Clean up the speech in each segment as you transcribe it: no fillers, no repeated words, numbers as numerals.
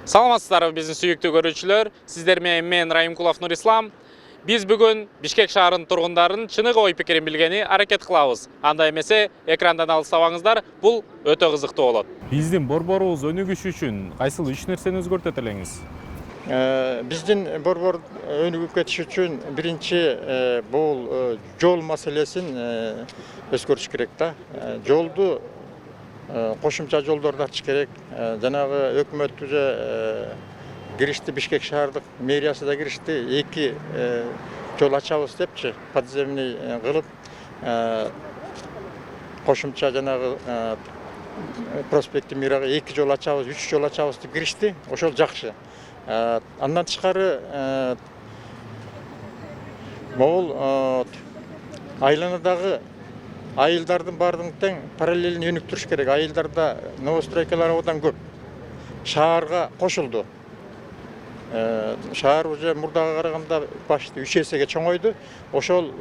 Саламатсыздарбы биздин сүйүктүү көрүүчүлөр, сиздер менен мен Райымкулов Нурислам. Биз бүгүн Бишкек шаарынын тургундарын чыныгы ой пикирин билгени аракет кылабыз. Анда эмесе экрандан алыстабаңыздар, бул өтө кызыктуу болот. Биздин борборубуз өнүгүшү үчүн кайсыл 3 нерсени өзгөртөт элеңиз? Биздин борбор өнүгүп кетиш үчүн биринчи бул жол маселесин өзгөртүш керек да. Жолду кошумча жолдорду ачыш керек. Жанагы өкмөт уже киришти, Бишкек шаардык мэриясы да киришти. 2 жол ачабыз депчи, подземный кылып кошумча жанагы проспекти Мирага 2 жол ачабыз, 3 жол ачабыз деп киришти. Ошол жакшы. Андан тышкары могул айланадагы айылдардын баардыгын тең параллелин өнүктүрүш керек. Айылдарда новостройкалар одан көп. Шаарга кошулду. Шаар уже мурдага караганда башты 3 эсеге чоңойду. Ошол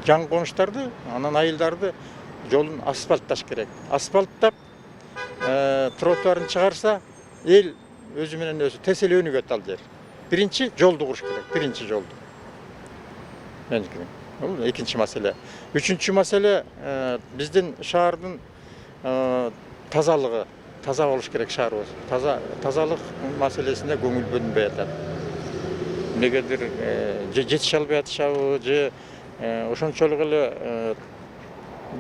жаңы конуштарды, анан айылдарды жолун асфальтташ керек. Асфальттап тротуарын чыгарса, эл өзү менен өзү тесел өнүгөт ал жер. Биринчи жолду куруш керек, биринчи жолду. Бул экинчи маселе. Үчүнчү маселе биздин шаардын тазалыгы. Таза болуш керек шаарыбыз. Тазалык маселесине көңүл бөлүнбөй атат. Негедир жетише албай атышабы же ошончолук эле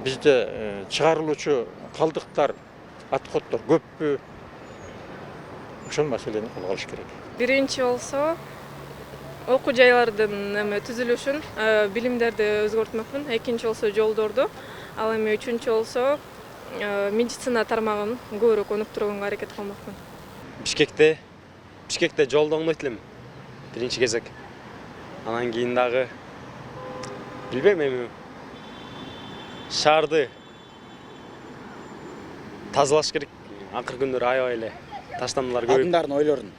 бизде чыгарылуучу калдыктар, отходдор көппү? Ошол маселени колго алыш керек. Биринчи болсо окуу жайлардын түзүлүшүн, билимдерди өзгөртмөкмүн. Экинчи болсо жолдорду. Ал эми үчүнчү болсо медицина тармагын көбүрөөк өнүктүрүүгө аракет кылмакмын. Бишкекте жолду оңдойт элем. Биринчи кезек. Анан кийин дагы билбейм эми шаарды тазалаш керек. Акыркы күндөрү аябай эле таштандылар көп. Адамдардын ойлорун.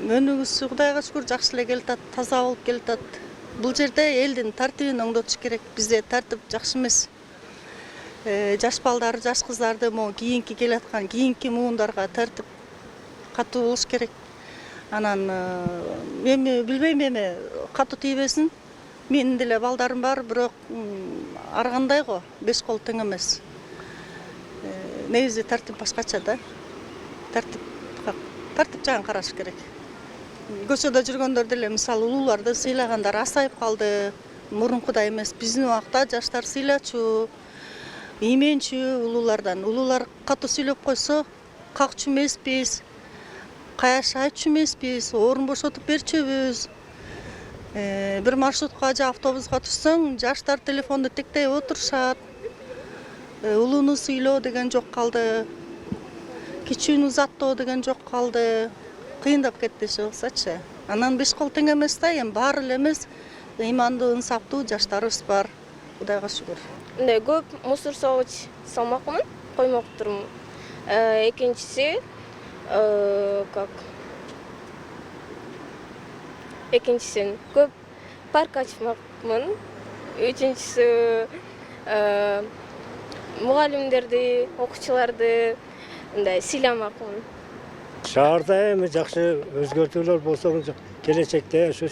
Өнүгүүсү Кудайга шүгүр жакшы эле келатат, таза болуп келатат. Бул жерде элдин тартибин оңдотуш керек. Бизде тартип жакшы эмес. Жаш балдарды, жаш кыздарды могу кийинки келаткан, кийинки муундарга тартип катуу болуш керек. Анан эми билбейм, эми катуу тийбесин. Менин деле балдарым бар, бирок ар кандай го, 5 кол тең эмес. Негизи тартип башкача да. Тартип жагын караш керек. Көчөдө жүргөндөр деле мисалы улууларды сыйлагандар асайып калды. Мурункудай эмес. Биздин убакта жаштар сыйлачу, ийменчүү улуулардан. Улуулар катуу сүйлөп койсо, какчу эмеспиз, каяш айтчу эмеспиз, орун бошотуп берчүбүз. Бир маршрутка же автобуска түшсөң, жаштар телефонду тектей отурушат. Улууну сыйлоо деген жок калды. Кичүүнү узаттоо деген жок калды. Кыйындап кетти оксочу. Анан 5 кол тең эмес да, эми баары эле эмес. Ыймандуу, инсаптуу жаштарыбыз бар. Кудайга шүгүр. Мындай көп мусор согуч салмакмын, коймоктурмун. Экинчиси экинчисин көп парк ачмакмын. Үчүнчүсү мугалимдерди, окуучуларды мындай сыйламакмын. Шаарда эми жакшы өзгөртүүлөр болсо, келечекте ошо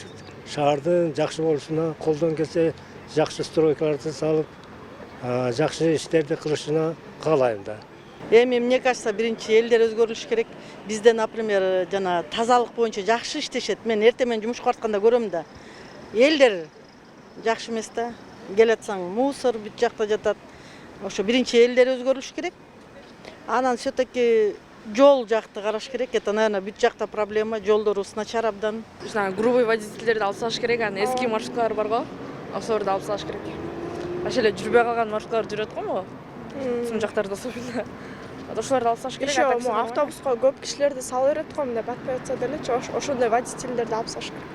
шаардын жакшы болушуна колдон келсе жакшы стройкаларды салып, жакшы иштерди кылышына каалайм да. Эми мне кажется, биринчи элдер өзгөрүлүш керек. Бизде, например, жана тазалык боюнча жакшы иштешет. Мен эртең менен жумушка баратканда көрөм да. Элдер жакшы эмес да. Келатсаң, мусор бүт жакта жатат. Ошо биринчи элдер өзгөрүлүш керек. Анан все-таки жол жакты караш керек. Это, наверное, бүт жакта проблема. Жолдорубуз начар абдан. Грубый водительдерди алып салыш керек, анан эски маршруткалар бар го. Ошолорду алып салыш керек. Ошол эле жүрбөй калган маршруткалар жүрөт го могу. Сун жактарда особенно. Ошолорду алып салыш керек. Ошо автобуска көп кишилерди салып берет го, мындай батпай атса делечи, ошондой водительдерди алып салыш керек.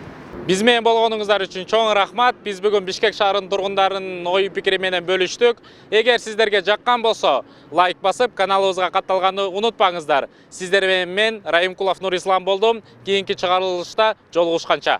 Биз менен болгонуңуздар үчүн чоң рахмат. Биз бүгүн Бишкек шаарынын тургундарынын ой пикири менен бөлүштүк. Эгер сиздерге жаккан болсо, лайк басып, каналыбызга катталганды унутпаңыздар. Сиздер менен мен Райымкулов Нурислам болдум. Кийинки чыгарылышта жолугушканча.